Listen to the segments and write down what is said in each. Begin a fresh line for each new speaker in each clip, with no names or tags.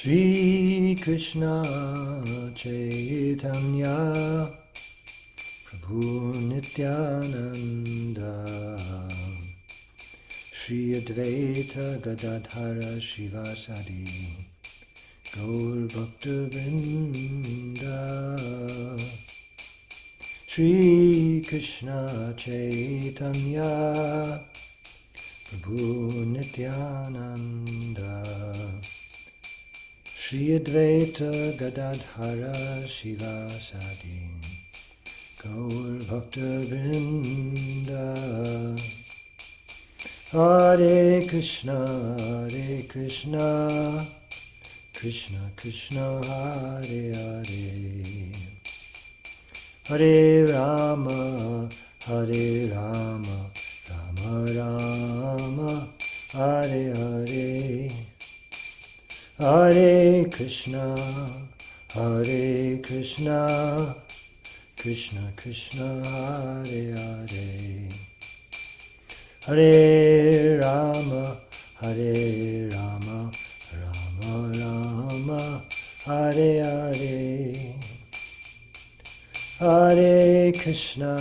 Shri Krishna Chaitanya Prabhu Nityananda Shri Advaita Gadadhara Shivasadi Gaur Bhakta Vrinda Shri Krishna Chaitanya Prabhu Nityananda Shri Advaita Gadadhara Shivasadi Gaur Bhakta Vrinda Hare Krishna Krishna Krishna Hare Hare Hare Rama Rama Rama Hare Hare Hare Krishna Krishna Krishna Hare Hare Hare Rama Rama Rama Hare Hare Hare Krishna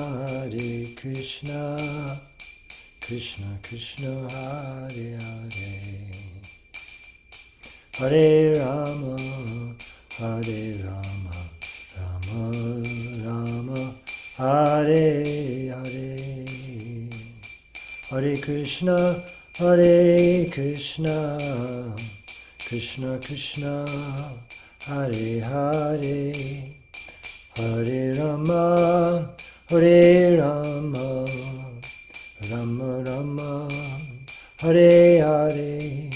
Krishna Krishna Hare Hare Hare Rama Rama Rama Hare Hare Hare Krishna Krishna Krishna Hare Hare Hare Rama Rama Rama Hare Hare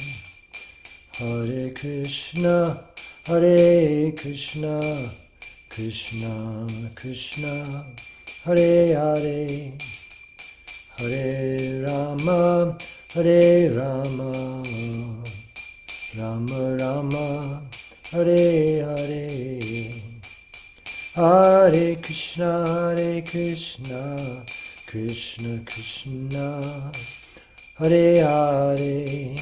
Hare Krishna Krishna Krishna Hare Hare Hare Rama Rama Rama Hare Hare Hare Krishna Krishna Krishna Hare Hare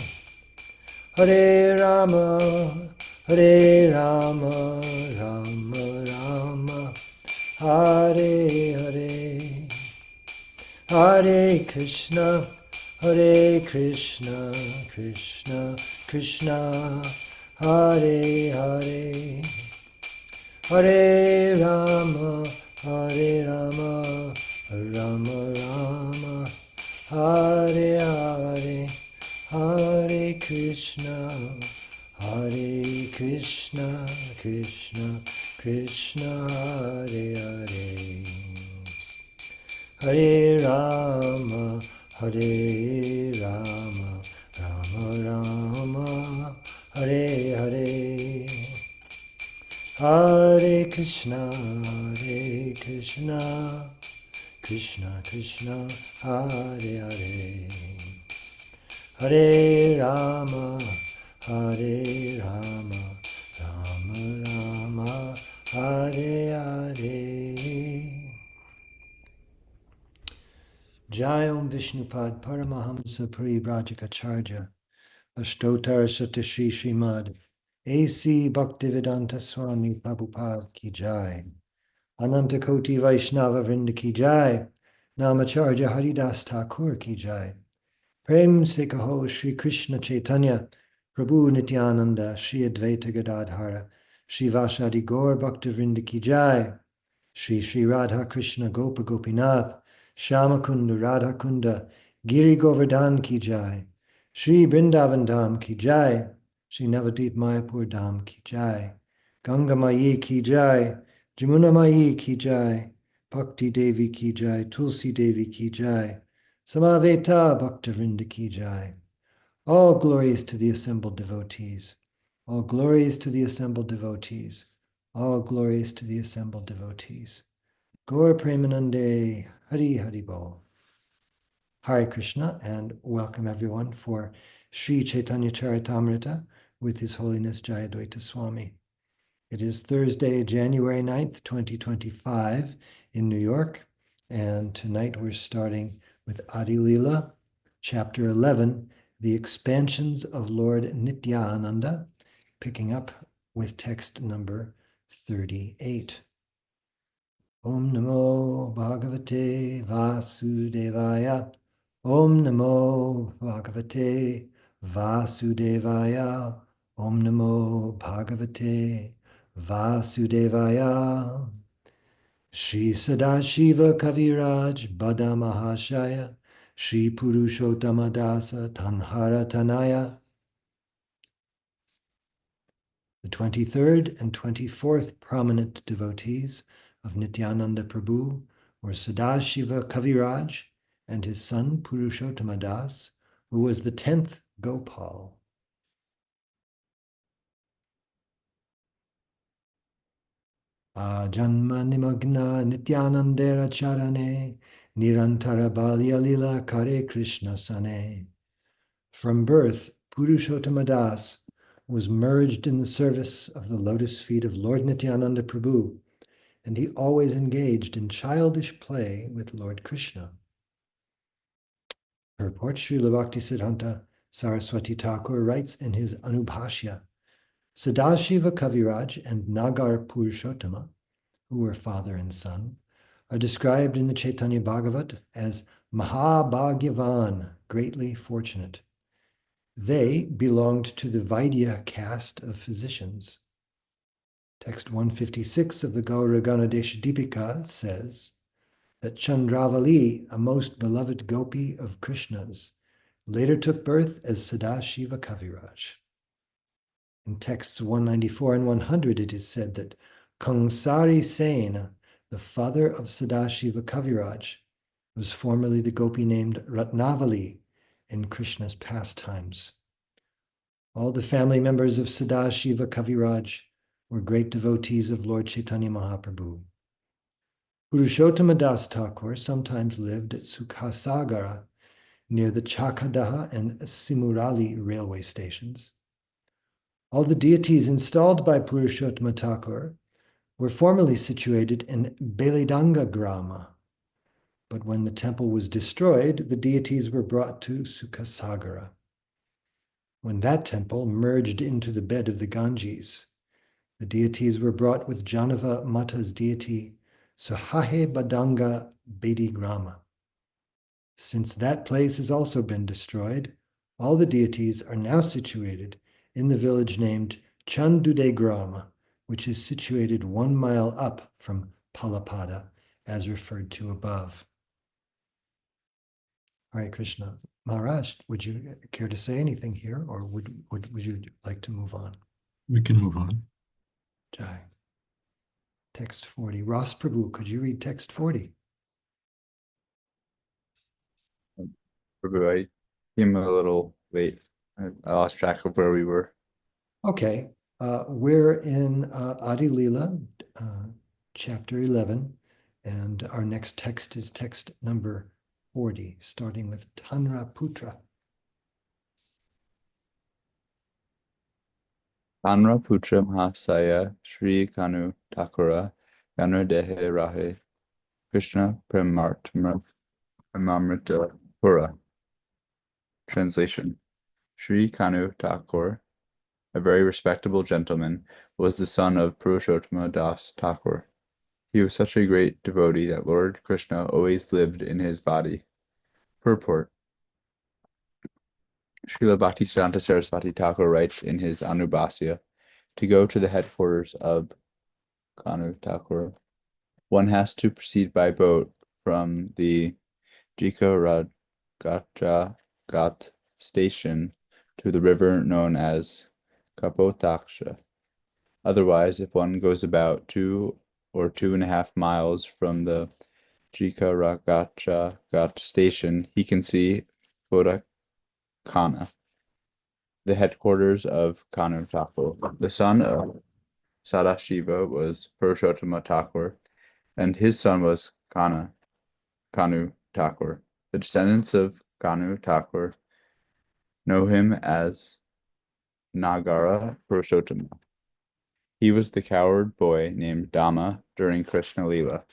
Hare Rama Rama Rama Hare Hare Hare Krishna Krishna Krishna Hare Hare Hare Rama Rama Rama Hare Hare Hare Krishna Krishna Krishna Hare Hare Hare Rama Rama Rama Hare Hare Hare Krishna Krishna Krishna Hare Hare Hare Rama Rama Rama Hare Hare Jayam Vishnupad Paramahamsa Parivrajikacharya Ashtotar Satashi Srimad A.C. Bhaktivedanta Swami Prabhupada Ki Jai Ananta Koti Vaishnava Vrinda Ki Jai Namacharya Haridas Thakur Ki Jai Prem Se Kaho Shri Krishna Chaitanya Prabhu Nityananda Shri Advaita Gadadhara Shri Vasadi Gaur Bhakta Vrinda Ki Jai Shri Shri Radha Krishna Gopa Gopinath Shama Kunda Radha Kunda Giri Govardhan Ki Jai Shri Vrindavan Dham Ki Jai Shri Navadip Mayapur Dham Ki Jai Ganga Mayi Ki Jai Jamuna Mayi Ki Jai Bhakti Devi Ki Jai Tulsi Devi Ki Jai Samaveta Bhakta Vrinda Ki Jai. All glories to the assembled devotees. All glories to the assembled devotees. All glories to the assembled devotees. Gaur Premanande Hari Hari Bol. Hare Krishna and welcome everyone for Sri Caitanya Caritamrita with His Holiness Jayadvaita Swami. It is Thursday, January 9th, 2025 in New York, and tonight we're starting with Adi Lila, Chapter 11, The Expansions of Lord Nityananda, picking up with text number 38. Om Namo Bhagavate Vasudevaya. Om Namo Bhagavate Vasudevaya. Om Namo Bhagavate Vasudevaya. Shri Sadashiva Kaviraj Bada Mahashaya. Shri Purushottama Dasa Tanhara Tanaya. The 23rd and 24th prominent devotees of Nityananda Prabhu were Sadashiva Kaviraj and his son Purushottama Das, who was the 10th Gopal. Janma Nimagna Nityanandera Charane Nirantara Balya Lila Kare Krishna Sane. From birth, Purushottama Das was merged in the service of the lotus feet of Lord Nityananda Prabhu, and he always engaged in childish play with Lord Krishna. Purport Srila Bhaktisiddhanta Saraswati Thakur writes in his Anubhashya, Sadashiva Kaviraj and Nagar Purushottama, who were father and son, are described in the Chaitanya Bhagavat as Mahabhagyavan, greatly fortunate. They belonged to the Vaidya caste of physicians. Text 156 of the Gaura Ganadesha Deepika says that Chandravali, a most beloved gopi of Krishna's, later took birth as Sadashiva Kaviraj. In texts 194 and 100, it is said that Kangsari Sena, the father of Sadashiva Kaviraj, was formerly the gopi named Ratnavali in Krishna's pastimes. All the family members of Sadashiva Kaviraj were great devotees of Lord Chaitanya Mahaprabhu. Purushottama Das Thakur sometimes lived at Sukhasagara near the Chakadaha and Simurali railway stations. All the deities installed by Purushottama Thakur were formerly situated in Belidanga Grama, but when the temple was destroyed, the deities were brought to Sukhasagara. When that temple merged into the bed of the Ganges, the deities were brought with Janava Mata's deity, Suhahe Badanga Bedi Grama. Since that place has also been destroyed, all the deities are now situated in the village named Chandude Grama, which is situated 1 mile up from Palapada, as referred to above. Hare Krishna. Maharaj, would you care to say anything here, or would you like to move on?
We can move on.
Jai. Text 40. Ras Prabhu, could you read text 40?
Prabhu, I came a little late. I lost track of where we were.
Okay. We're in Adi Lila, chapter 11, and our next text is text number 40, starting with Tanra Putra.
Tanra Putra Mahasaya Sri Kanu Thakura Ganra Dehe Rahe Krishna Premamrita Pura. Translation. Sri Kanu Thakur, a very respectable gentleman, was the son of Purushottama Das Thakur. He was such a great devotee that Lord Krishna always lived in his body. Purport. Srila Bhaktisiddhanta Saraswati Thakur writes in his Anubhasya, to go to the headquarters of Kanu Thakur, one has to proceed by boat from the Jika Ghat station to the river known as Kapotaksha. Otherwise, if one goes about 2 or 2.5 miles from the Jika Ghat station, he can see Kodakana, the headquarters of Kanu Thakur. The son of Sadashiva was Purushottama Thakur, and his son was Kanu Thakur. The descendants of Kanu Thakur know him as Nagara Purushottama. He was the coward boy named Dama during Krishna Lila.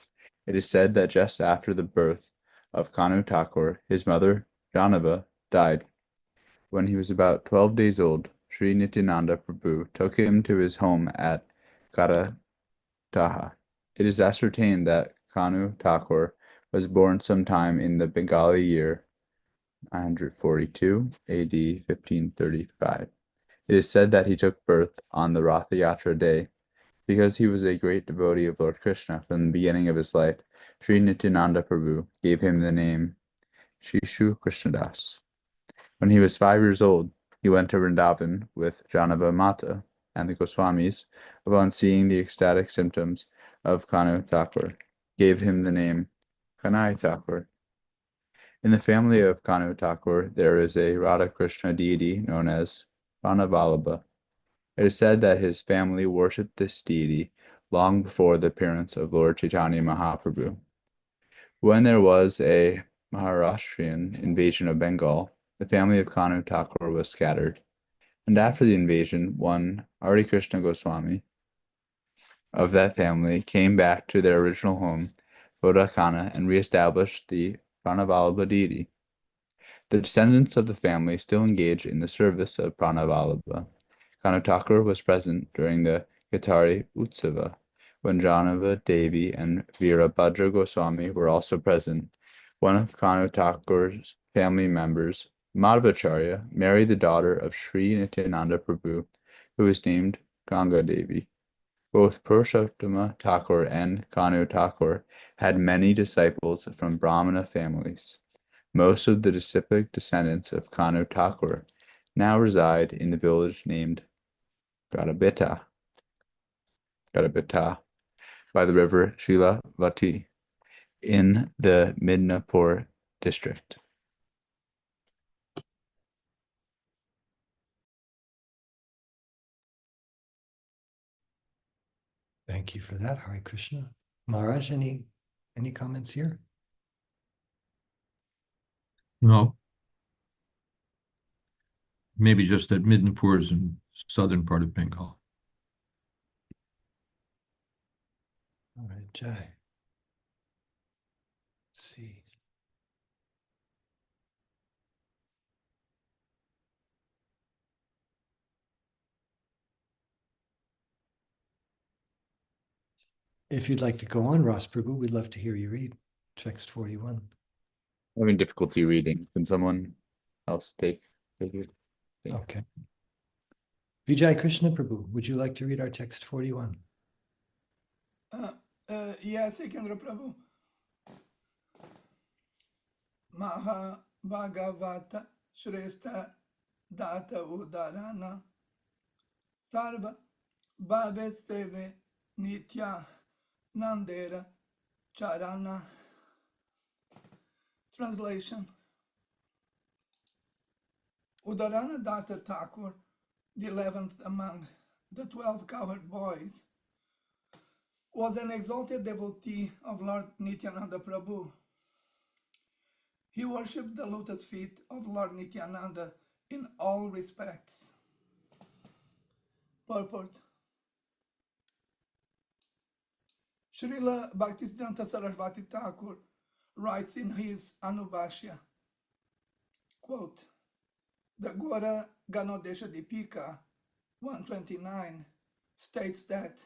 It is said that just after the birth of Kanu Thakur, his mother, Janava, died. When he was about 12 days old, Sri Nityananda Prabhu took him to his home at Karataha. It is ascertained that Kanu Thakur was born sometime in the Bengali year 942 AD 1535. It is said that he took birth on the Ratha Yatra day. Because he was a great devotee of Lord Krishna from the beginning of his life, Sri Nityananda Prabhu gave him the name Shishu Krishnadas. When he was 5 years old, he went to Vrindavan with Janava Mata and the Goswamis. Upon seeing the ecstatic symptoms of Kanu Thakur, gave him the name Kanai Thakur. In the family of Kanu Thakur, there is a Radha Krishna deity known as Ranavalabha. It is said that his family worshipped this deity long before the appearance of Lord Chaitanya Mahaprabhu. When there was a Maharashtrian invasion of Bengal, the family of Kanu Thakur was scattered, and after the invasion, one Hari Krishna Goswami of that family came back to their original home, Bodhakana, and re-established the Pranavalabha deity. The descendants of the family still engage in the service of Pranavalabha. Kanu Thakur was present during the Gitari Utsava, when Janava Devi and Virabhadra Goswami were also present. One of Kanu Thakur's family members, Madhvacharya, married the daughter of Sri Nityananda Prabhu, who was named Ganga Devi. Both Purushottama Thakur and Kanu Thakur had many disciples from Brahmana families. Most of the disciplic descendants of Kanu Thakur now reside in the village named Garabita by the river Shilavati in the Midnapur district.
Thank you for that, Hare Krishna. Maharaj, any comments here?
No. Maybe just that Midnapur is in southern part of Bengal.
All right, Jai. Let's see. If you'd like to go on, Ross Prabhu, we'd love to hear you read text 41.
I'm having difficulty reading. Can someone else take it?
Okay. Vijay Krishna Prabhu, would you like to read our text 41?
Yes, Ekendra Prabhu. Maha Bhagavata Shrestha Data Udarana Sarva Bhave Seve Nitya Nandera Charana. Translation. Udarana Datta Thakur, the 11th among the 12 cowherd boys, was an exalted devotee of Lord Nityananda Prabhu. He worshipped the lotus feet of Lord Nityananda in all respects. Purport. Srila Bhaktisiddhanta Sarasvati Thakur writes in his Anubhashya, quote, the Gora Ganodesha Dipika 129 states that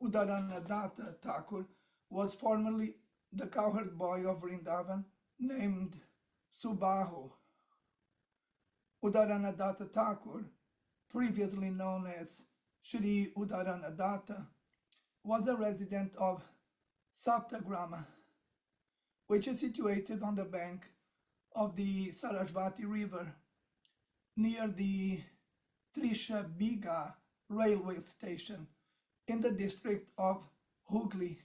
Udaranadatta Thakur was formerly the cowherd boy of Vrindavan named Subahu. Udaranadatta Thakur, previously known as Shri Udaranadatta, was a resident of Saptagrama, which is situated on the bank of the Sarasvati River near the Trishabiga railway station in the district of Hooghly.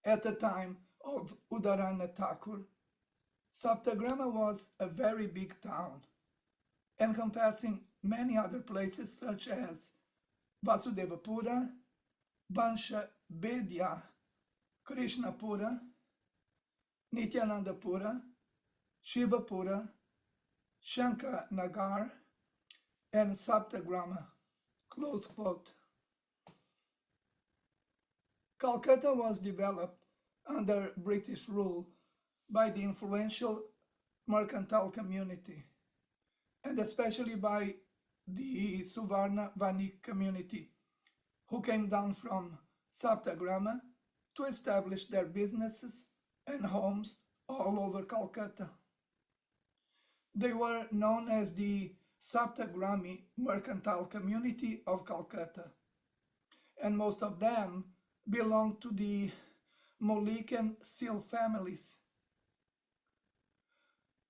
At the time of Udarana Thakur, Saptagrama was a very big town, encompassing many other places such as Vasudevapura, Bansha Bedya, Krishnapura, Nityanandapura, Shivapura, Shankar Nagar, and Saptagrama. Close quote. Calcutta was developed under British rule by the influential mercantile community. and especially by the Suvarna Vanik community, who came down from Saptagrama to establish their businesses and homes all over Calcutta. They were known as the Saptagrami Mercantile Community of Calcutta, and most of them belonged to the Maulik and Sil families.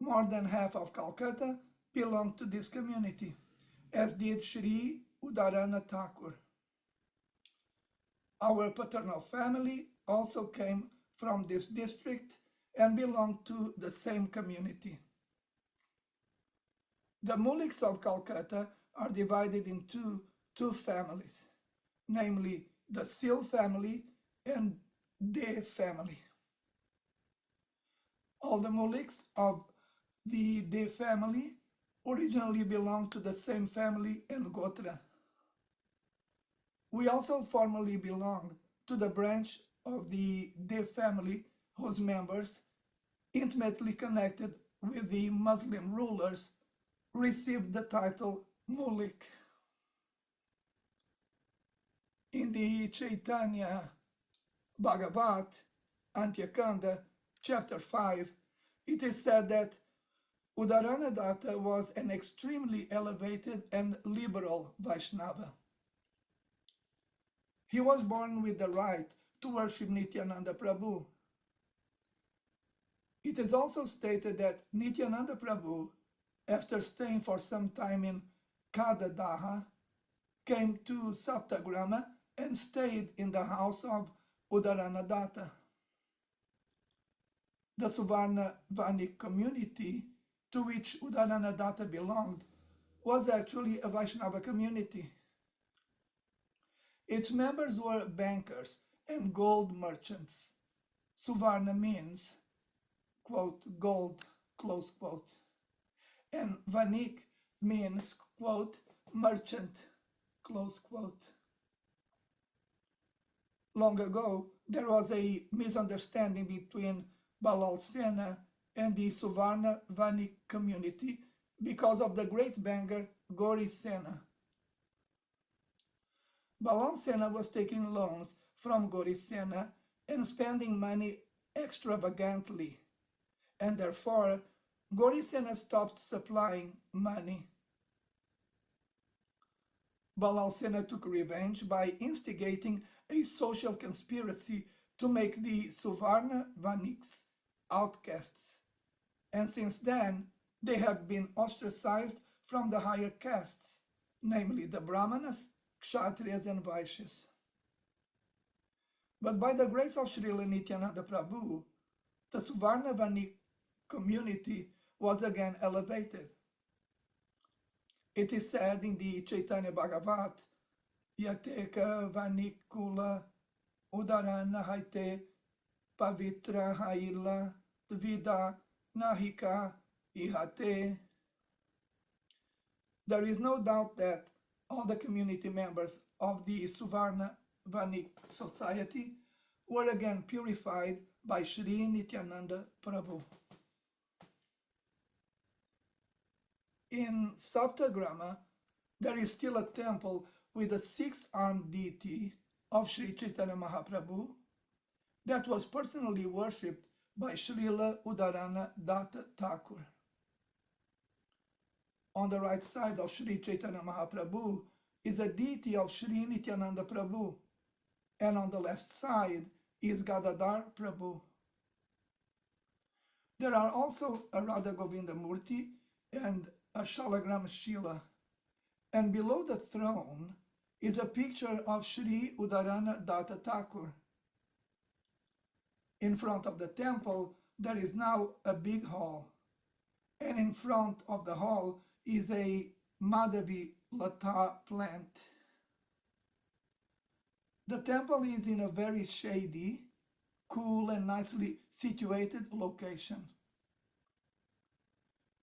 More than half of Calcutta belonged to this community, as did Sri Udarana Thakur. Our paternal family also came from this district and belonged to the same community. The Mauliks of Calcutta are divided into two families, namely the Sil family and De family. All the Mauliks of the De family originally belonged to the same family and Gotra. We also formerly belonged to the branch of the De family whose members, intimately connected with the Muslim rulers, received the title Maulik. In the Caitanya Bhagavat, Antyakanda, chapter 5, it is said that Udaranadatta was an extremely elevated and liberal Vaishnava. He was born with the right to worship Nityananda Prabhu. It is also stated that Nityananda Prabhu, after staying for some time in Kadadaha, came to Saptagrama and stayed in the house of Udaranadatta. The Suvarna Vanik community to which Udaranadatta belonged was actually a Vaishnava community. Its members were bankers and gold merchants. Suvarna means, quote, gold, close quote. And Vanik means, quote, merchant, close quote. Long ago, there was a misunderstanding between Balal Sena and the Suvarna Vanik community because of the great banker Gauri Sena. Balal Sena was taking loans from Gauri Sena and spending money extravagantly, and therefore Gauri Sena stopped supplying money. Balal Sena took revenge by instigating a social conspiracy to make the Suvarna Vaniks outcasts, and since then they have been ostracized from the higher castes, namely the Brahmanas, Kshatriyas and Vaishyas. But by the grace of Srila Nityananda Prabhu, the Suvarna Vanik community was again elevated. It is said in the Chaitanya Bhagavat, Yateka Vanikula Udarana Haite Pavitra Haila Dvida Nahika Ihate. There is no doubt that all the community members of the Suvarna Vanik society were again purified by Sri Nityananda Prabhu. In Saptagrama, there is still a temple with a six-armed deity of Sri Chaitanya Mahaprabhu that was personally worshipped by Srila Udarana Datta Thakur. On the right side of Sri Chaitanya Mahaprabhu is a deity of Sri Nityananda Prabhu, and on the left side is Gadadhar Prabhu. There are also a Radha Govinda Murti and a Shalagram Shila, and below the throne is a picture of Sri Udarana Datta Thakur. In front of the temple there is now a big hall, and in front of the hall is a Madhavi Lata plant. The temple is in a very shady, cool and nicely situated location.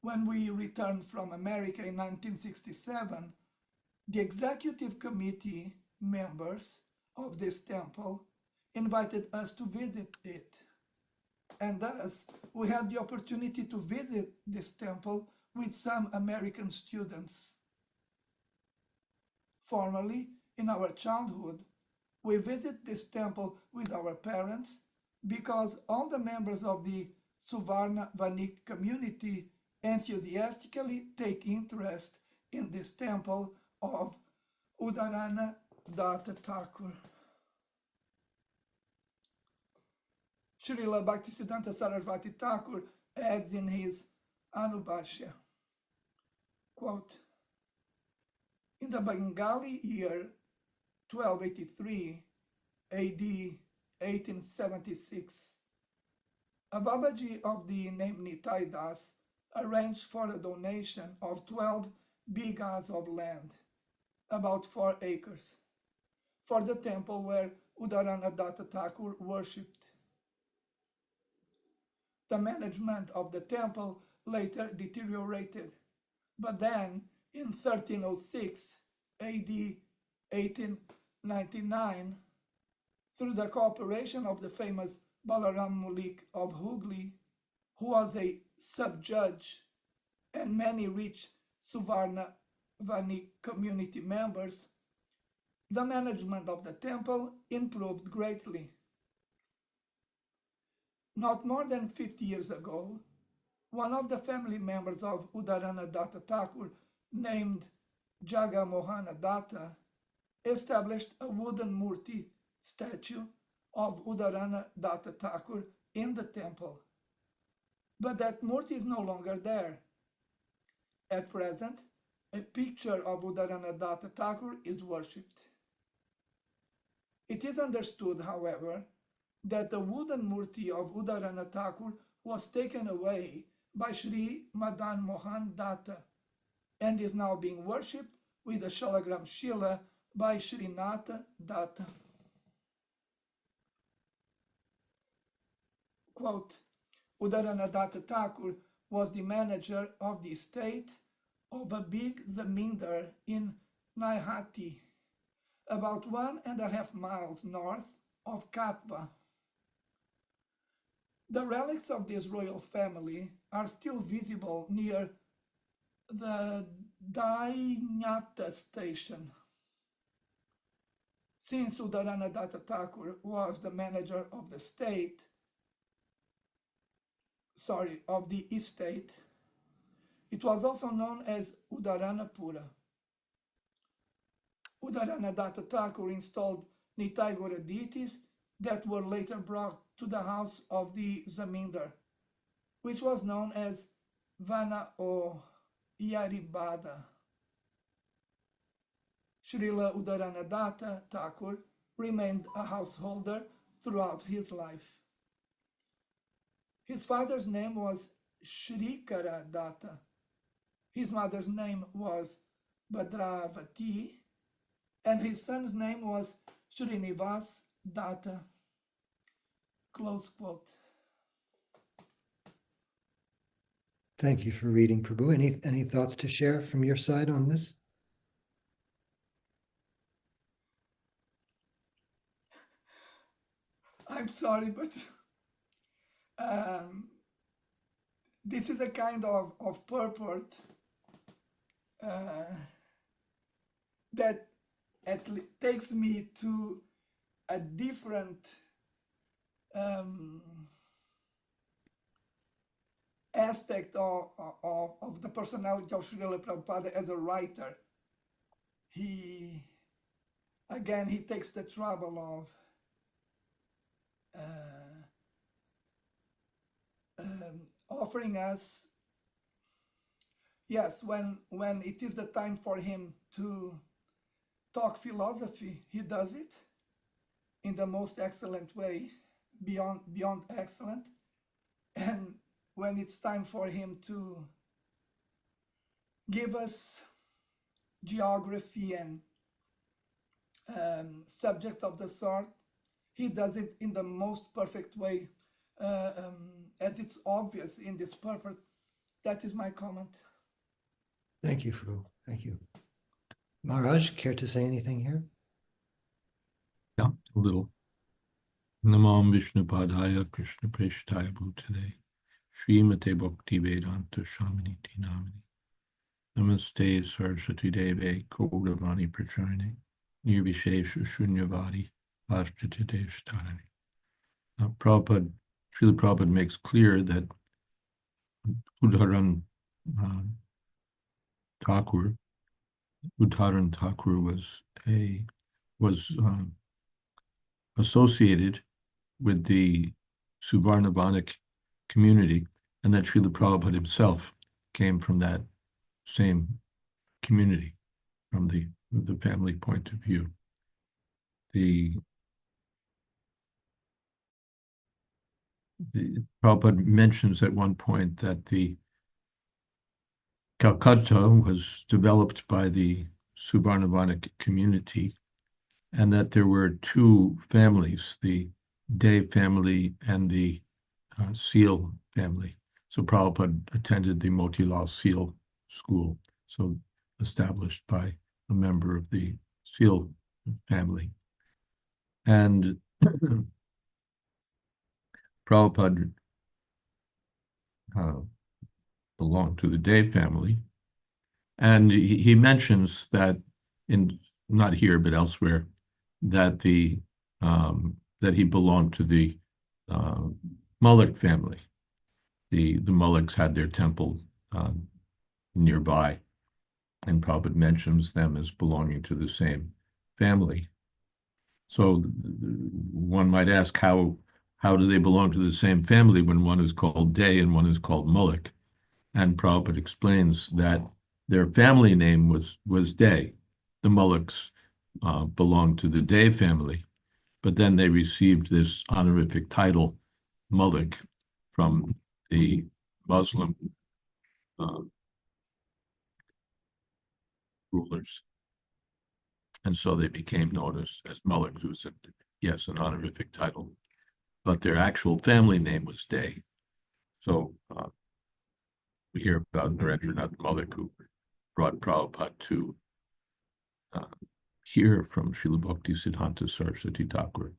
When we returned from America in 1967, the executive committee members of this temple invited us to visit it. And thus, we had the opportunity to visit this temple with some American students. Formerly, in our childhood, we visit this temple with our parents because all the members of the Suvarna Vanik community enthusiastically take interest in this temple of Udarana Datta Thakur. Srila Bhaktisiddhanta Sarasvati Thakur adds in his Anubhashya, quote, in the Bengali year 1283 AD 1876, a Babaji of the name Nitai Das arranged for a donation of 12 bighas of land, about 4 acres, for the temple where Udarana Datta Thakur worshipped. The management of the temple later deteriorated, but then in 1306 AD 1899, through the cooperation of the famous Balaram Mulik of Hooghly, who was a sub-judge, and many rich Suvarna Vanik community members, the management of the temple improved greatly. Not more than 50 years ago, one of the family members of Udarana Datta Thakur, named Jaga Mohana Datta, established a wooden murti statue of Udarana Datta Thakur in the temple. But that murti is no longer there. At present, a picture of Udarana Datta Thakur is worshipped. It is understood, however, that the wooden murti of Udarana Thakur was taken away by Sri Madan Mohan Datta and is now being worshipped with a Shalagram Shila by Srinatha Datta. Quote, Udarana Datta Thakur was the manager of the estate of a big zamindar in Naihati, about 1.5 miles north of Katwa. The relics of this royal family are still visible near the Dainyata station. Since Udarana Datta Thakur was the manager of the estate, it was also known as Udaranapura. Udarana Datta Thakur installed Nitai Gaura deities that were later brought to the house of the Zamindar, which was known as Vana o Yaribada. Srila Udarana Datta Thakur remained a householder throughout his life. His father's name was Shrikara Datta. His mother's name was Bhadravati, and his son's name was Srinivas Datta. Close quote.
Thank you for reading, Prabhu. Any thoughts to share from your side on this?
I'm sorry, but this is a kind of purport that takes me to a different aspect of the personality of Srila Prabhupada as a writer. He takes the trouble of offering us, yes, when it is the time for him to talk philosophy, he does it in the most excellent way, beyond excellent. And when it's time for him to give us geography and subjects of the sort, he does it in the most perfect way, as it's obvious in this purport. That is my comment.
Thank you, Prabhu. Thank you. Maharaj, care to say anything here?
Yeah, a little. Namam Vishnu Padaya Krishna Preshtaya Bhutale Srimate Bhakti Vedanta Swami Namini. Namaste Saraswati Deve Kauravani Pracharine. Nirvishesha Shunyavadi Vashtati Devstarani. Prabhupada, Srila Prabhupada makes clear that Udharan Thakur was associated with the Suvarnavanic community, and that Srila Prabhupada himself came from that same community, from the family point of view. The Prabhupada mentions at one point that the Calcutta was developed by the Suvarnavanic community, and that there were two families, the Day family and the Seal family. So Prabhupada attended the Motilal Seal school, so established by a member of the Seal family. And Prabhupada belonged to the Day family. And he mentions that not here, but elsewhere, that that he belonged to the Mullik family. The Mulliks had their temple nearby, and Prabhupada mentions them as belonging to the same family. So one might ask, how do they belong to the same family when one is called Day and one is called Mullik? And Prabhupada explains that their family name was Day. The Mulliks belonged to the Day family, but then they received this honorific title, Mullik, from the Muslim rulers. And so they became known as Mulliks, who's an honorific title, but their actual family name was Day. So we hear about Narendranath Mullik, who brought Prabhupada to hear from Srila Bhakti Siddhanta Saraswati Thakur.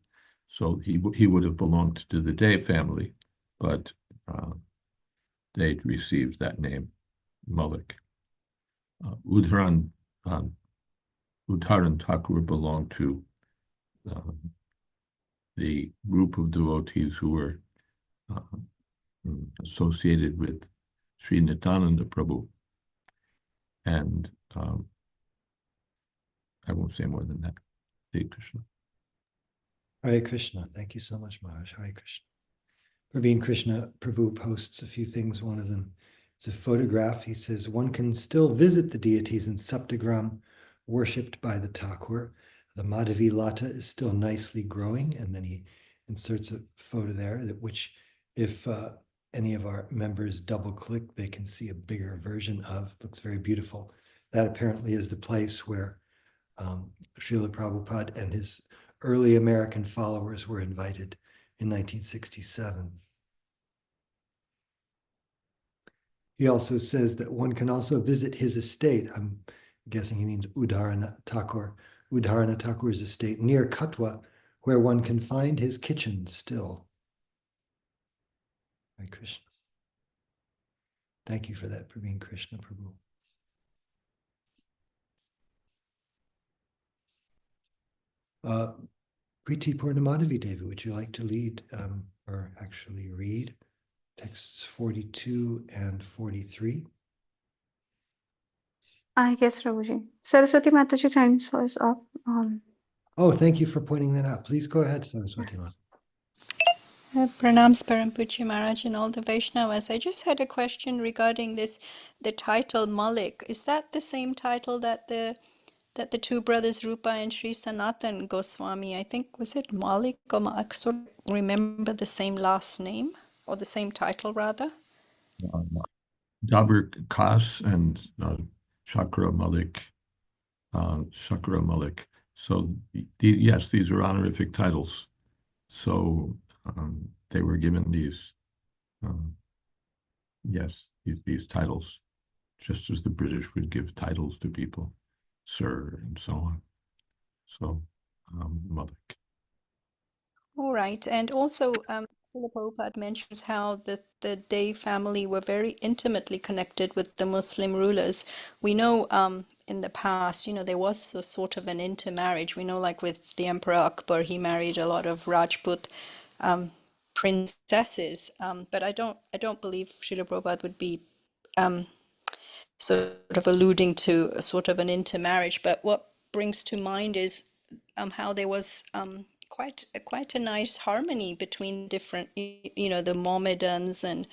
So he would have belonged to the Day family, but they'd received that name, Mullik. Udharan Thakur belonged to the group of devotees who were associated with Sri Nityananda Prabhu. And I won't say more than that. Hare Krishna.
Hare Krishna. Thank you so much, Maharaj. Hare Krishna. Praveen Krishna Prabhu posts a few things. One of them is a photograph. He says, one can still visit the deities in Saptagram worshipped by the Thakur. The Madhavi Lata is still nicely growing. And then he inserts a photo there, which if any of our members double click, they can see a bigger version of. Looks very beautiful. That apparently is the place where Srila Prabhupada and his early American followers were invited in 1967. He also says that one can also visit his estate. I'm guessing he means Udharana Thakur's estate near Katwa, where one can find his kitchen still. Hare Krishna. Thank you for that, Praveen Krishna Prabhu. Priti Purnamadavi Devi, would you like to lead or actually read texts 42 and 43?
Yes, Prabhuji. Saraswati Mataji's hands was up.
Oh, thank you for pointing that out. Please go ahead, Saraswati Ma.
Pranams Parampuji Maharaj and all the Vaishnavas. I just had a question regarding the title Mullik. Is that the same title that the two brothers Rupa and Sri Sanatan Goswami, I think, was it Malik or I sort of remember the same last name or the same title rather?
Dabur Kas and Chakra Mullik. So yes, these are honorific titles. So they were given these titles, just as the British would give titles to people, sir, and so on. So Mullik.
All right, and also Srila Prabhupada mentions how the Dey family were very intimately connected with the Muslim rulers. We know in the past, there was a sort of an intermarriage. We know, like with the Emperor Akbar, he married a lot of Rajput princesses. But I don't believe Srila Prabhupada would be sort of alluding to a sort of an intermarriage. But what brings to mind is how there was quite a nice harmony between different, the Mohammedans and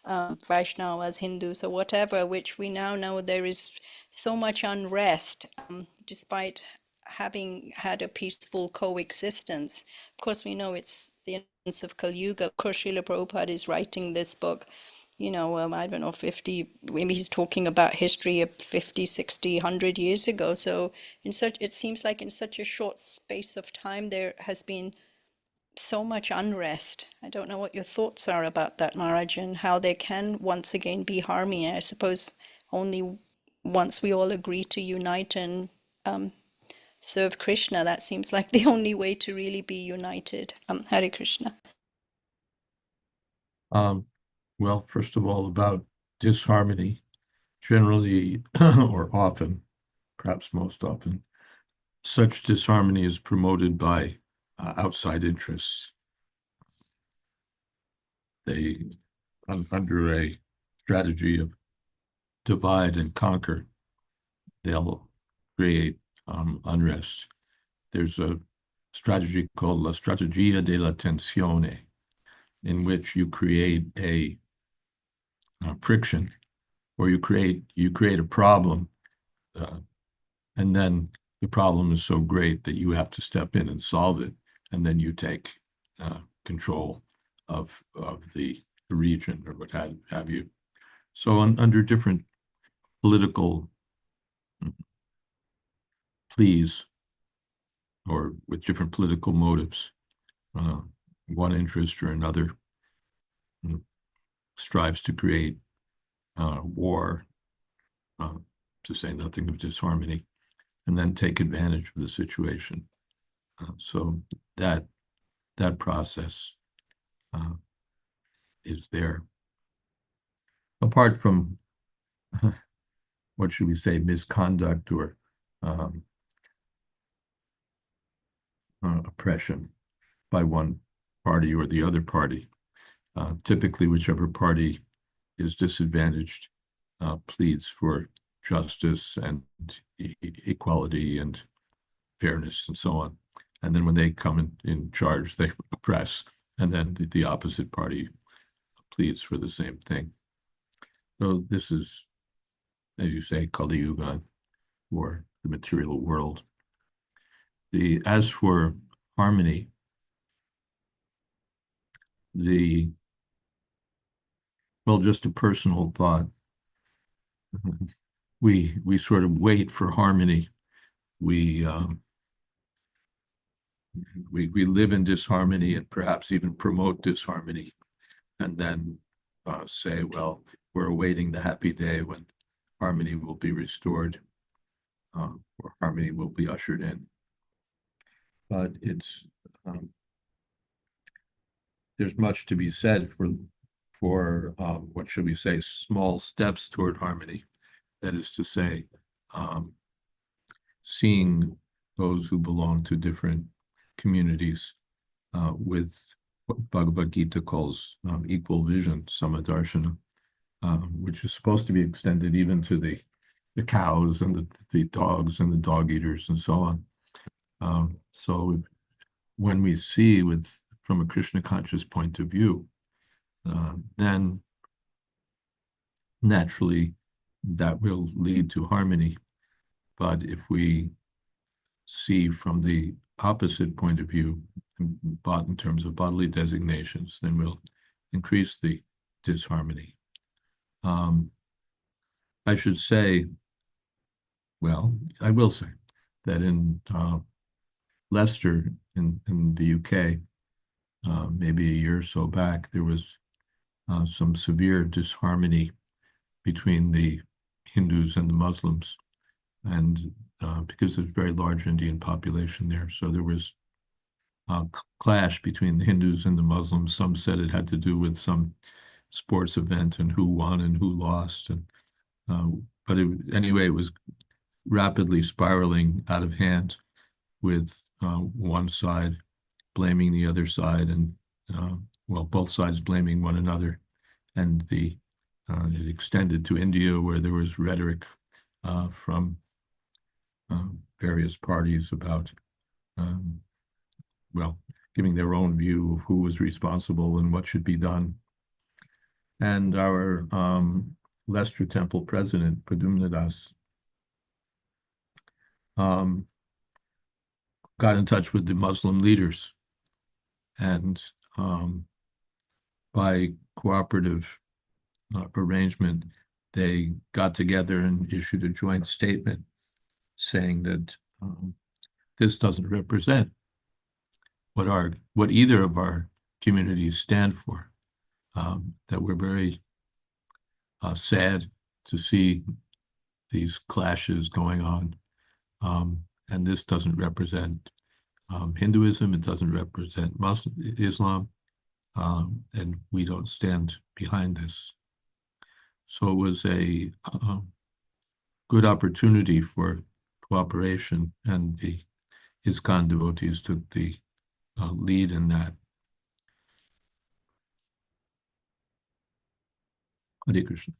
Vaishnavas, Hindus, or whatever, which we now know there is so much unrest, despite having had a peaceful coexistence. Of course, we know it's the essence of Kali Yuga. Of course, Srila Prabhupada is writing this book, I don't know, 50, maybe he's talking about history of 50, 60, 100 years ago. So it seems like in such a short space of time, there has been so much unrest. I don't know what your thoughts are about that, Maharaj, and how there can once again be harmony. I suppose only once we all agree to unite and serve Krishna, that seems like the only way to really be united. Hare Krishna.
Well, first of all, about disharmony, generally or often, perhaps most often, such disharmony is promoted by outside interests. They, under a strategy of divide and conquer, they'll create unrest. There's a strategy called la strategia della tensione, in which you create a friction, or you create a problem, and then the problem is so great that you have to step in and solve it, and then you take control of the region or what have you. So under different political pleas, or with different political motives, one interest or another strives to create war, to say nothing of disharmony, and then take advantage of the situation. So that process is there. Apart from, what should we say, misconduct or oppression by one party or the other party. Typically, whichever party is disadvantaged pleads for justice and equality and fairness and so on. And then when they come in charge, they oppress, and then the opposite party pleads for the same thing. So this is, as you say, Kali Yuga, or the material world. As for harmony, well, just a personal thought. We sort of wait for harmony. We live in disharmony and perhaps even promote disharmony, and then say, well, we're awaiting the happy day when harmony will be restored, or harmony will be ushered in. But it's there's much to be said for what should we say, small steps toward harmony. That is to say, seeing those who belong to different communities with what Bhagavad Gita calls equal vision, samadarshana, which is supposed to be extended even to the cows and the dogs and the dog eaters and so on. So when we see from a Krishna conscious point of view, then naturally that will lead to harmony. But if we see from the opposite point of view, in terms of bodily designations, then we'll increase the disharmony. I should say, well, I will say that in Leicester, in the UK, maybe a year or so back, there was some severe disharmony between the Hindus and the Muslims, and because there's a very large Indian population there, so there was clash between the Hindus and the Muslims. Some said it had to do with some sports event and who won and who lost. And but anyway, it was rapidly spiraling out of hand, with one side blaming the other side, and well, both sides blaming one another. And it extended to India, where there was rhetoric from various parties about, well, giving their own view of who was responsible and what should be done. And our Leicester Temple president, Padumna Das, got in touch with the Muslim leaders, and by cooperative arrangement, they got together and issued a joint statement saying that this doesn't represent what either of our communities stand for. That we're very sad to see these clashes going on, and this doesn't represent Hinduism. It doesn't represent Islam, and we don't stand behind this. So it was a good opportunity for cooperation, and the ISKCON devotees took the lead in that. Hare Krishna.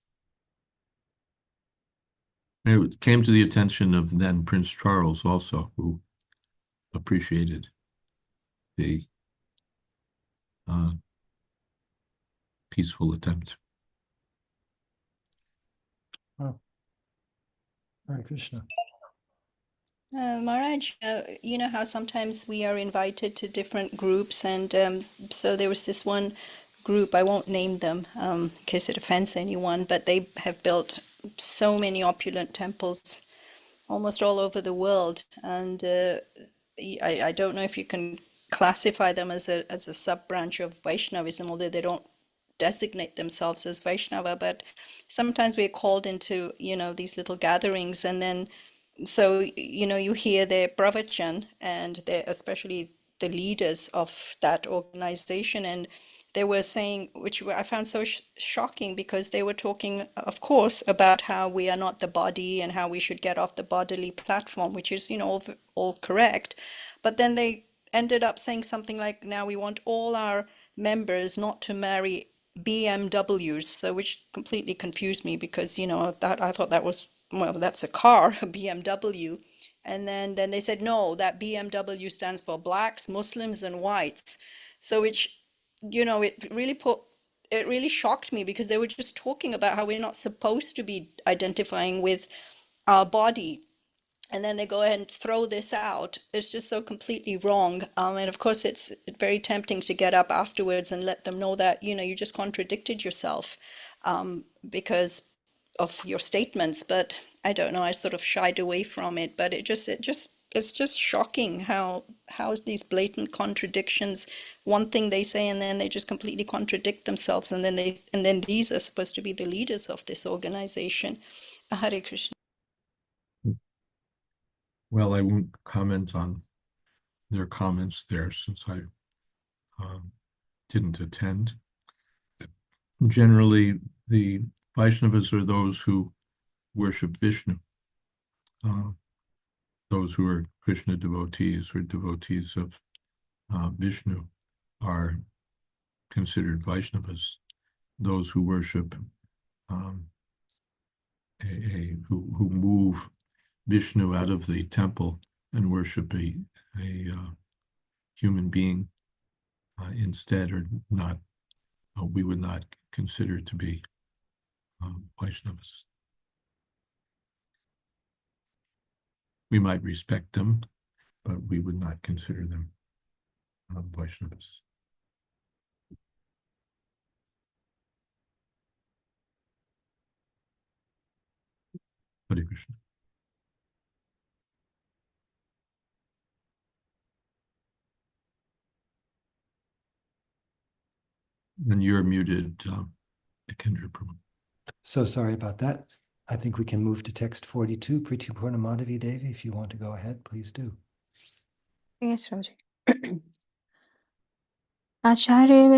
It came to the attention of then Prince Charles also, who appreciated the peaceful attempt.
Oh. Hare Krishna.
Maharaj, you know how sometimes we are invited to different groups, and so there was this one group, I won't name them in case it offends anyone, but they have built so many opulent temples almost all over the world, and I don't know if you can classify them as a sub-branch of Vaishnavism, although they don't designate themselves as Vaishnava, but sometimes we're called into, these little gatherings, and then so, you hear their pravachan, and especially the leaders of that organization, and they were saying, which I found so shocking, because they were talking, of course, about how we are not the body and how we should get off the bodily platform, which is, all correct. But then they ended up saying something like, now we want all our members not to marry BMWs, so which completely confused me, because, that I thought that was, well, that's a car, a BMW. And then they said, no, that BMW stands for blacks, Muslims, and whites. So which, it really shocked me, because they were just talking about how we're not supposed to be identifying with our body. And then they go ahead and throw this out. It's just so completely wrong. And of course, it's very tempting to get up afterwards and let them know that, you just contradicted yourself because of your statements. But I don't know, I sort of shied away from it. But it's just shocking how these blatant contradictions, one thing they say and then they just completely contradict themselves, and then these are supposed to be the leaders of this organization. Hare Krishna.
Well, I won't comment on their comments there, since I didn't attend. Generally, the Vaishnavas are those who worship Vishnu. Those who are Krishna devotees or devotees of Vishnu are considered Vaishnavas. Those who worship who move Vishnu out of the temple and worship a human being instead, are not, we would not consider to be Vaishnavas. We might respect them, but we would not consider them Vaishnavas. Hare Krishna. And you're muted, Kendra.
So sorry about that. I think we can move to text 42. Priti Purnamadavi Devi, if you want to go ahead, please do.
Yes, Raji. Acharya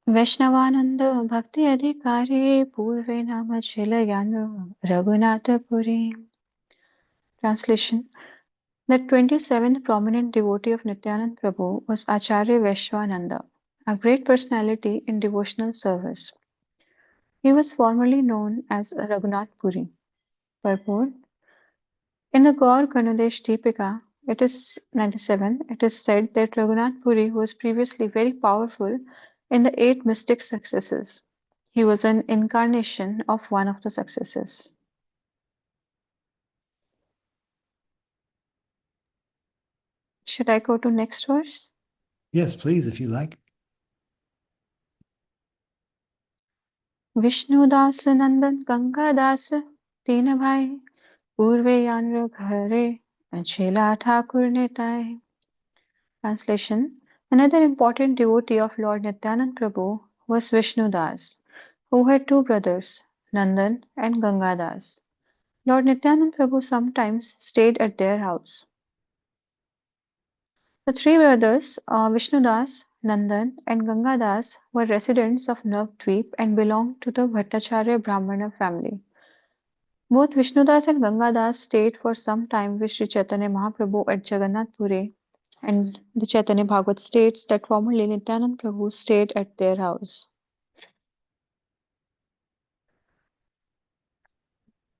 Vaishnavananda Bhakti Adhikari Purve Nama Chilayana Raghunath Puri. Translation. The 27th prominent devotee of Nityanand Prabhu was Acharya Vaishnavananda, a great personality in devotional service. He was formerly known as Raghunath Puri. Purport. In the Gaur Ganesh Deepika, it is 97, it is said that Raghunath Puri was previously very powerful in the 8 mystic successes. He was an incarnation of one of the successes. Should I go to next verse?
Yes, please, if you like.
Vishnudas Nandan Gangadas Teen Bhai Purve Yanra Ghare Chela Thakur Netai. Translation. Another important devotee of Lord Nityanand Prabhu was Vishnudas, who had 2 brothers, Nandan and Gangadas. Lord Nityanand Prabhu sometimes stayed at their house. The 3 brothers, Vishnudas, Nandan and Gangadas, were residents of Navdvip and belonged to the Bhattacharya Brahmana family. Both Vishnudas and Gangadas stayed for some time with Sri Chaitanya Mahaprabhu at Jagannath Puri, and the Chaitanya Bhagavat states that formerly Nityanand Prabhu stayed at their house.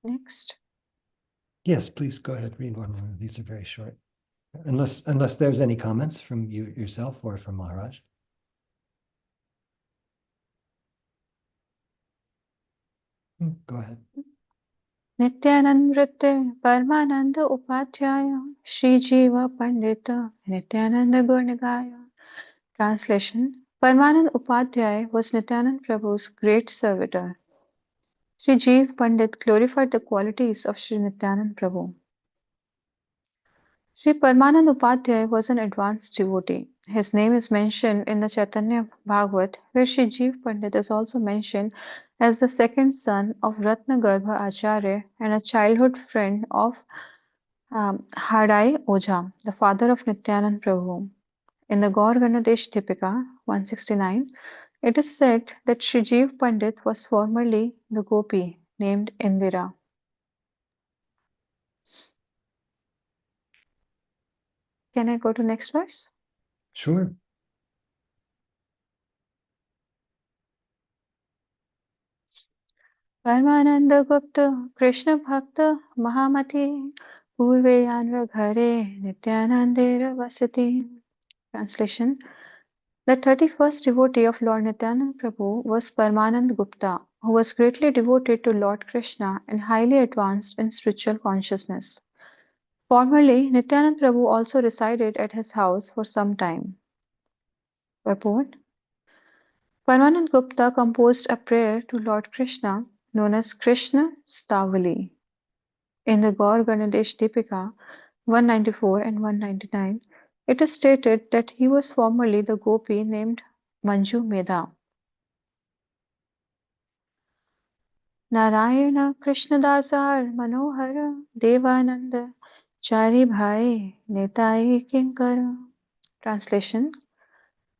Next.
Yes, please go ahead, read one more. These are very short. Unless there's any comments from you yourself or from Maharaj. Go ahead.
Nityanand Vritte Parmananda Upadhyaya Shri Jiva Pandita Nityananda Gurnagaya. Translation. Parmanand Upadhyaya was Nityanand Prabhu's great servitor. Shri Jeev Pandit glorified the qualities of Shri Nityanand Prabhu. Shri Parmanand Upadhyaya was an advanced devotee. His name is mentioned in the Chaitanya Bhagavat, where Shri Jeev Pandit is also mentioned as the second son of Ratnagarbha Acharya and a childhood friend of Hadai Ojha, the father of Nityanand Prabhu. In the Gaur Ganadesh Deepika 169, it is said that Shri Jeev Pandit was formerly the gopi named Indira. Can I go to next verse?
Sure.
Parmananda Gupta Krishna Bhakta Mahamati Purve Yanra Ghare Nityanandera Vasati. Translation. The 31st devotee of Lord Nityanand Prabhu was Parmanand Gupta, who was greatly devoted to Lord Krishna and highly advanced in spiritual consciousness. Formerly, Nityanand Prabhu also resided at his house for some time. Purport. Parmanand Gupta composed a prayer to Lord Krishna known as Krishna Stavali. In the Gaur Ganadesh Deepika 194 and 199, it is stated that he was formerly the gopi named Manju Medha. Narayana Krishnadasar Manohara Devananda Chari Bhai Netai Kinkara. Translation.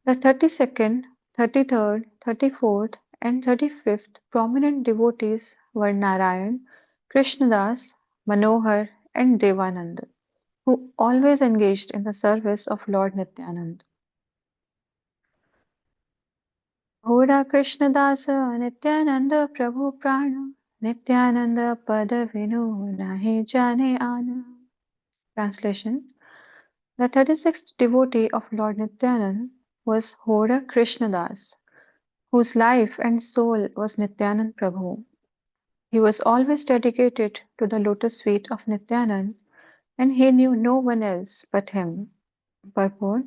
The 32nd, 33rd, 34th, and 35th prominent devotees were Narayan, Krishnadas, Manohar, and Devananda, who always engaged in the service of Lord Nityanand. Hoda Krishnadasa Nityananda Prabhu Prana Nityananda Pada Vinu Nahi Jane Ana. Translation. The 36th devotee of Lord Nityanand was Hoda Krishnadas, whose life and soul was Nityanand Prabhu. He was always dedicated to the lotus feet of Nityanand, and he knew no one else but him. Purport.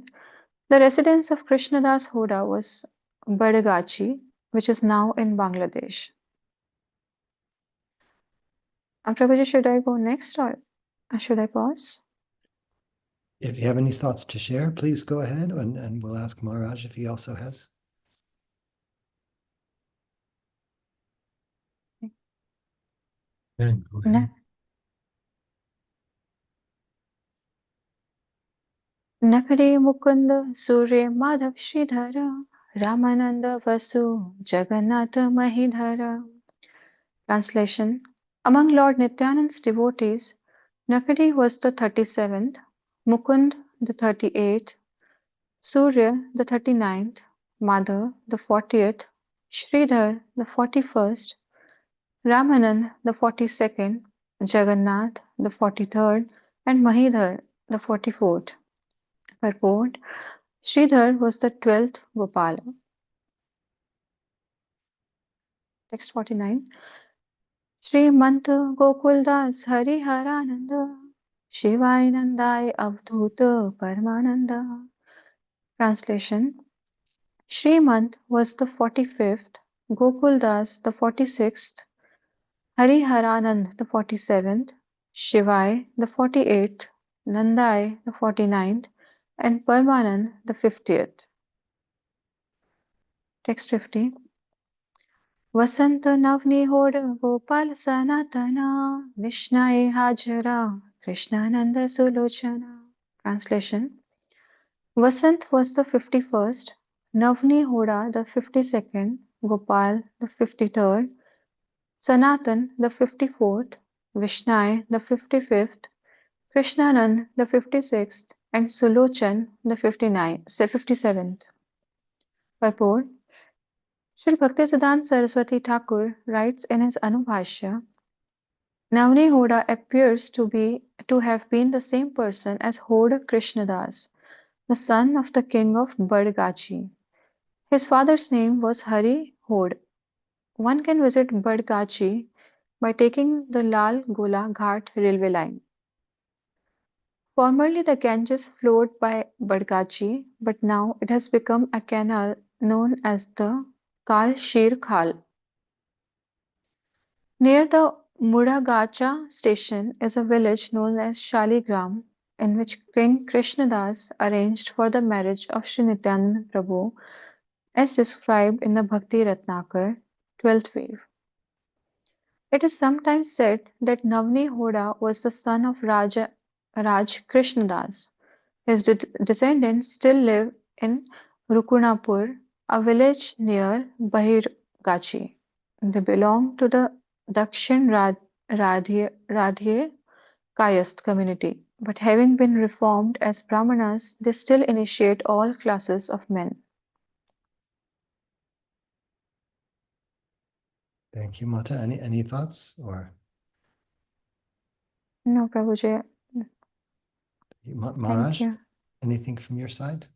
The residence of Krishnadas Hoda was Badagachi, which is now in Bangladesh. Prabhuji, should I go next or should I pause?
If you have any thoughts to share, please go ahead and we'll ask Maharaj if he also has.
Okay.
Ne-
Go ahead.
Nakade Mukunda Surya Madhav Sridhara Ramananda Vasu Jagannatha Mahidhara. Translation. Among Lord Nityananda's devotees, Nakadi was the 37th, Mukund the 38th, Surya the 39th, Madhav the 40th, Sridhar the 41st, Ramanand the 42nd, Jagannath the 43rd, and Mahidhar the 44th. Purport. Sridhar was the 12th Gopala. Text 49. श्रीमंत गोकुलदास हरिहरानंद शिवाय नंदाय अवधूत परमानंद. Translation. Srimant was the 45th, Gokuldas the 46th, Hariharanand the 47th, Shivai the 48th, Nandai the 49th, and Parmanand the 50th. Text 50. Vasant नवनिहोड Gopal सनातना विष्णाए Hazra Krishnananda Sulochana. Translation. Vasant was the 51st, Navni Hoda the 52nd, Gopal the 53rd, Sanatan the 54th, Vishnai the 55th, Krishnanand the 56th, and Sulochan the 57th. Purport. Sri Bhaktisiddhanta Saraswati Thakur writes in his Anubhashya, Navni Hoda appears to have been the same person as Hoda Krishnadas, the son of the king of Badgachi. His father's name was Hari Hod. One can visit Badgachi by taking the Lal Gola Ghat railway line. Formerly the Ganges flowed by Badgachi, but now it has become a canal known as the Kal Shir Khal. Near the Mudagacha station is a village known as Shaligram, in which King Krishnadas arranged for the marriage of Sri Nityananda Prabhu, as described in the Bhakti Ratnakar, 12th wave. It is sometimes said that Navni Hoda was the son of Raj Krishnadas. His descendants still live in Rukunapur, a village near Bahirgachi. They belong to the Dakshin Radhe Kayast community, but having been reformed as Brahmanas, they still initiate all classes of men.
Thank you, Mata. Any thoughts or
No, Prabhuji.
Maharaj?
Thank you.
Anything from your side?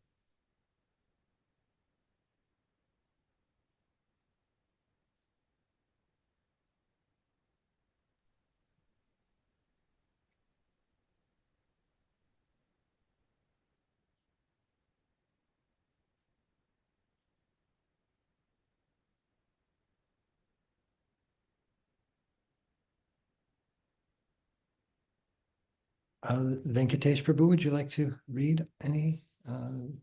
Venkatesh Prabhu, would you like to read any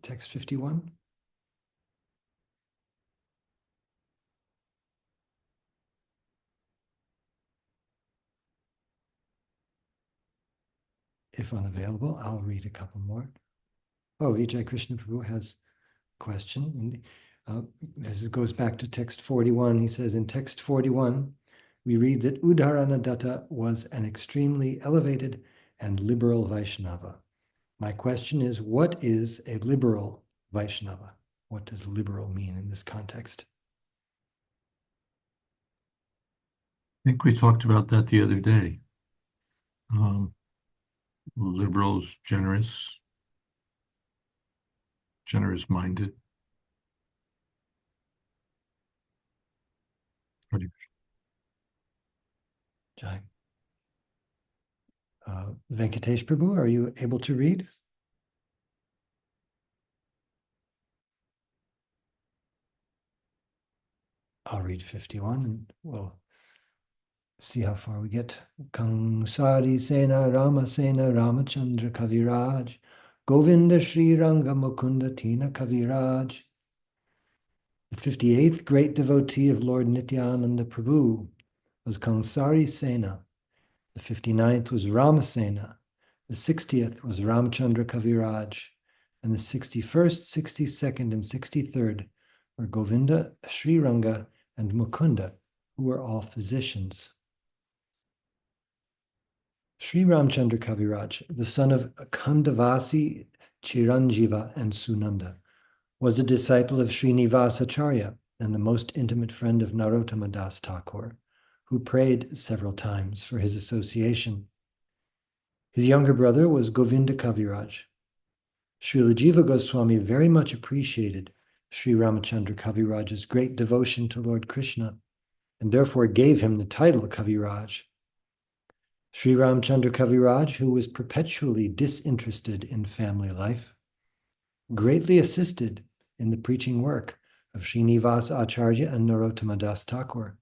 text 51? If unavailable, I'll read a couple more. Oh, Vijay Krishna Prabhu has a question. This goes back to text 41. He says, in text 41, we read that Udharanadatta was an extremely elevated and liberal Vaishnava. My question is, what is a liberal Vaishnava? What does liberal mean in this context?
I think we talked about that the other day. Liberals, generous-minded.
Jai. Venkatesh Prabhu, are you able to read? I'll read 51 and we'll see how far we get. Kangsari Sena Rama Sena Ramachandra Kaviraj Govinda Sri Ranga Mukunda Tina Kaviraj. The 58th great devotee of Lord Nityananda Prabhu was Kangsari Sena. The 59th was Ramasena. The 60th was Ramchandra Kaviraj. and the 61st, 62nd, and 63rd were Govinda, Sriranga, and Mukunda, who were all physicians. Sri Ramchandra Kaviraj, the son of Kandavasi, Chiranjiva, and Sunanda, was a disciple of Srinivasa Acharya and the most intimate friend of Narottama Das Thakur, who prayed several times for his association. His younger brother was Govinda Kaviraj. Srila Jiva Goswami very much appreciated Sri Ramachandra Kaviraj's great devotion to Lord Krishna and therefore gave him the title Kaviraj. Sri Ramchandra Kaviraj, who was perpetually disinterested in family life, greatly assisted in the preaching work of Srinivasa Acharya and Narottama Das Thakur.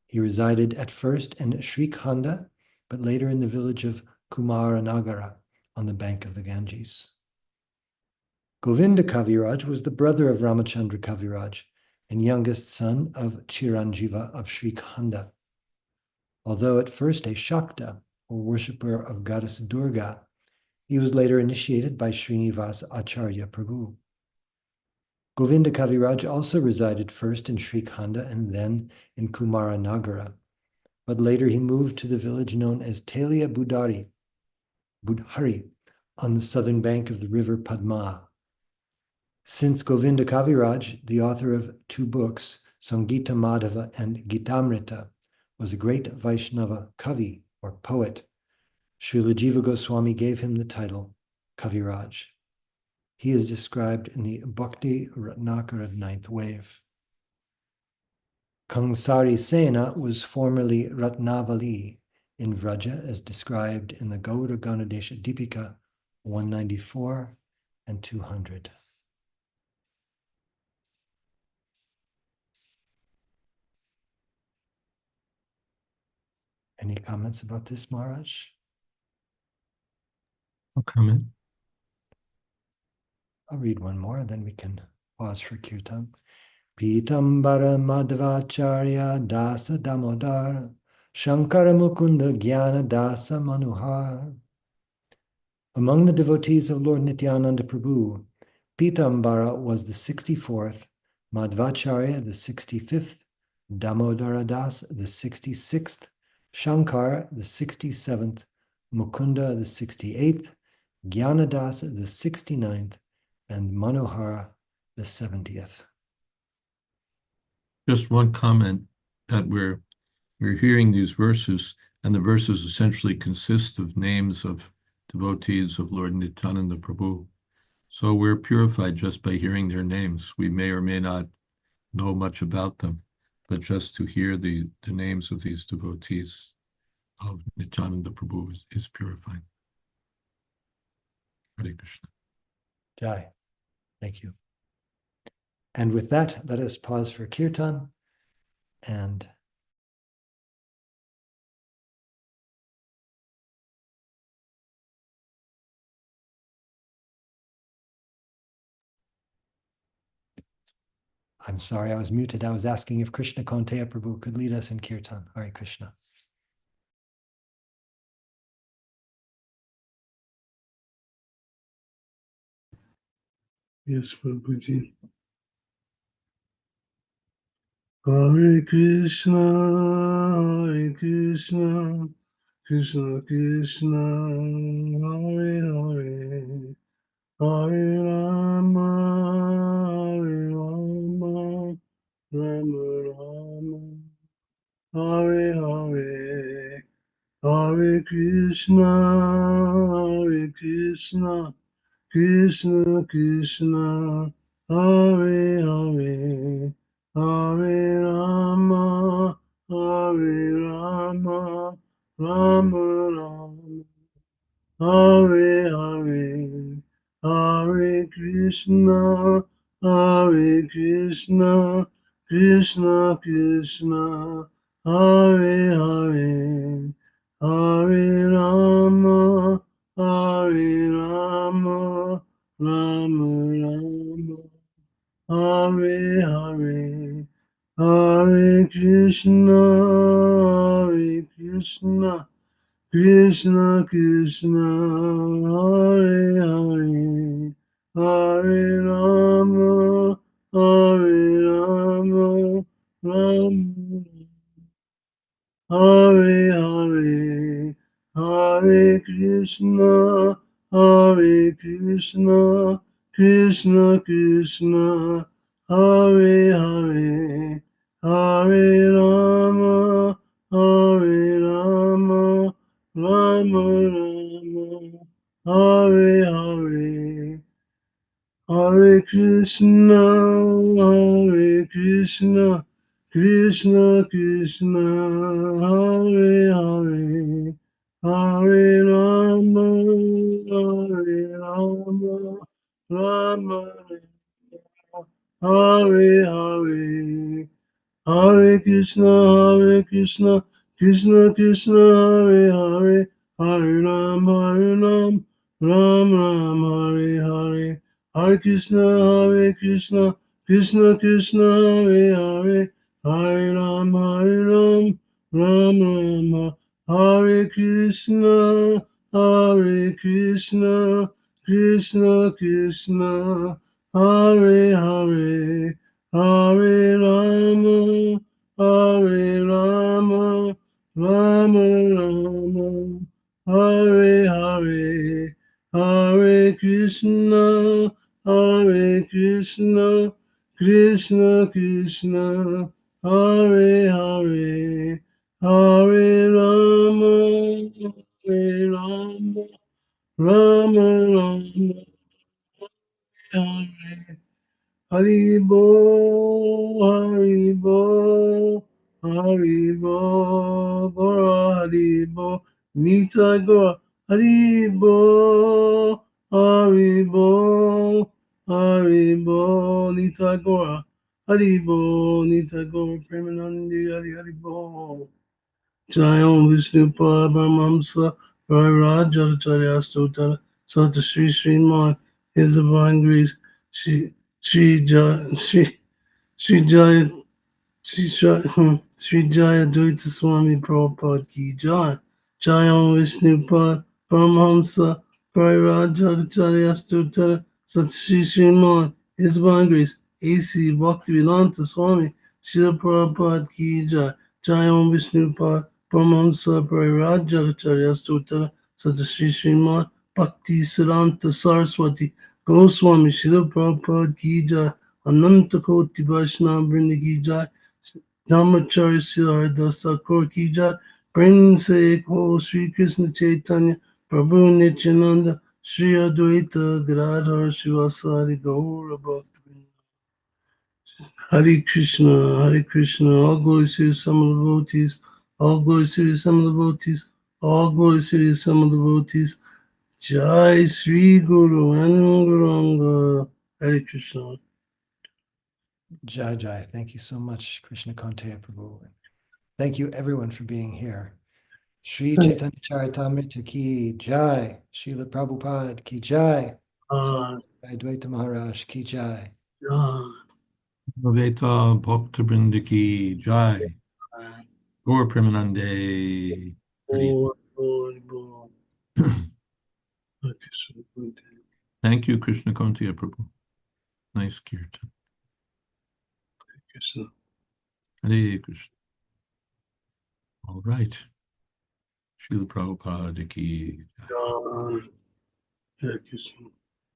He resided at first in Srikhanda, but later in the village of Kumaranagara on the bank of the Ganges. Govinda Kaviraj was the brother of Ramachandra Kaviraj and youngest son of Chiranjiva of Srikhanda. Although at first a Shakta, or worshipper of goddess Durga, he was later initiated by Srinivasa Acharya Prabhu. Govinda Kaviraj also resided first in Srikhanda and then in Kumaranagara, but later he moved to the village known as Telia Budhari, on the southern bank of the river Padma. Since Govinda Kaviraj, the author of 2 books, Sangita Madhava and Gitamrita, was a great Vaishnava Kavi, or poet, Srila Jiva Goswami gave him the title Kaviraj. He is described in the Bhakti Ratnakara 9th wave. Kangsari Sena was formerly Ratnavali in Vraja, as described in the Gaura Ganadesha Deepika 194 and 200. Any comments about this, Maharaj?
No comment.
I'll read one more, and then we can pause for kirtan. Pitambara Madhvacharya Dasa Damodar Shankara Mukunda Jnana Dasa Manuhar. Among the devotees of Lord Nityananda Prabhu, Pitambara was the 64th, Madhvacharya the 65th, Damodara Das the 66th, Shankar the 67th, Mukunda the 68th, Jnanadasa the 69th, and Manohara the 70th.
Just one comment that we're hearing these verses, and the verses essentially consist of names of devotees of Lord Nityananda Prabhu. So we're purified just by hearing their names. We may or may not know much about them, but just to hear the names of these devotees of Nityananda Prabhu is purifying. Hare Krishna.
Jai. Thank you. And with that, let us pause for kirtan and I'm sorry, I was muted. I was asking if Krishna Konteya Prabhu could lead us in kirtan. Hare Krishna.
Yes, Prabhuji. Hare Krishna, Krishna Krishna, Hare Hare, Hare Rama, Rama Rama, Hare Hare, Hare Krishna, Krishna Krishna, Hare Hare, Hare Rama, Rama Rama, Hare Hare, Hare Krishna, Krishna Krishna, Hare Hare, Hare Rama, Rama Rama, Hare Hare, Hare Krishna, Krishna Krishna, Hare Hare, Hare Rama, Hare Rama, Rama Hare Hare, Hare Krishna, Hare Krishna, Krishna Krishna, Hare Hare, Hare Rama, Hare Rama, Rama Rama, Hare Hare. Hare Krishna, Hare Krishna, Krishna Krishna, Hare Hare, Hare Rama, Hare Rama, Rama Rama, Hare Hare. Hare Krishna, Krishna Krishna, Hare Hare, Hare Ram, Ram Ram, Hare Hare. Hare Krishna, Krishna Krishna, Hare Hare, Hare Ram, Ram Ram, Hare Krishna, Krishna Krishna, Hare Hare. Hare Rama, Hare Rama, Rama Rama, Hare Hare, Hare Krishna, Krishna Krishna, Hare Hare, Hare Rama, Hare Rama, Rama Rama, Hare Haribo, Haribo, Haribo, Gora Haribo, Nita Gora Haribo, Haribo, Haribo, Nita Gora Haribo, Nita Gora Premanandi Haribo. Jayam Vishnu Paramahamsa Raja Acharya Stotara Sata Sri Sriman His Divine Grace Sri Jaya Sri Jayadvaita Swami Prabhupada Ki Jai. Jayam Vishnu Paramahamsa Pariraja Acharya Stotara Sat Sri Sriman His Divine Grace A.C. Bhaktivedanta Swami Srila Prabhupada Ki Jai. Jayam Vishnu Paramahamsa Pariraja Acharya Stotara Sat Sri Sriman Bhakti Siddhanta Saraswati Goswami Srila Prabhupada Ki Jai. Ananta Koti Vaishnava Vrinda Ki Jai. Dhamacharya Siddhartha Thakur Ki Jai. Prince Ho Sri Krishna Chaitanya Prabhu Nityananda Sri Advaita Gadadhar Shivasari Gaura Bhakti. Hare Krishna, all glories to the sum of the devotees, all glories to the sum of the devotees, all glories to the sum of the devotees. Jai Sri Guru Anuranga. Hare Krishna.
Jai Jai. Thank you so much, Krishna Kanteya Prabhu. Thank you everyone for being here. Sri Chaitanya Charitamrita ki Jai. Srila Prabhupada ki Jai. Advaita Maharaj ki Jai.
Bhaveta Bhakta Ki Jai. Gaur Premanande. Thank you, Krishna Kanteya Prabhu. Nice kirtan. Hare Krishna. All right. Srila Prabhupada Ki Jai.
Hare Krishna.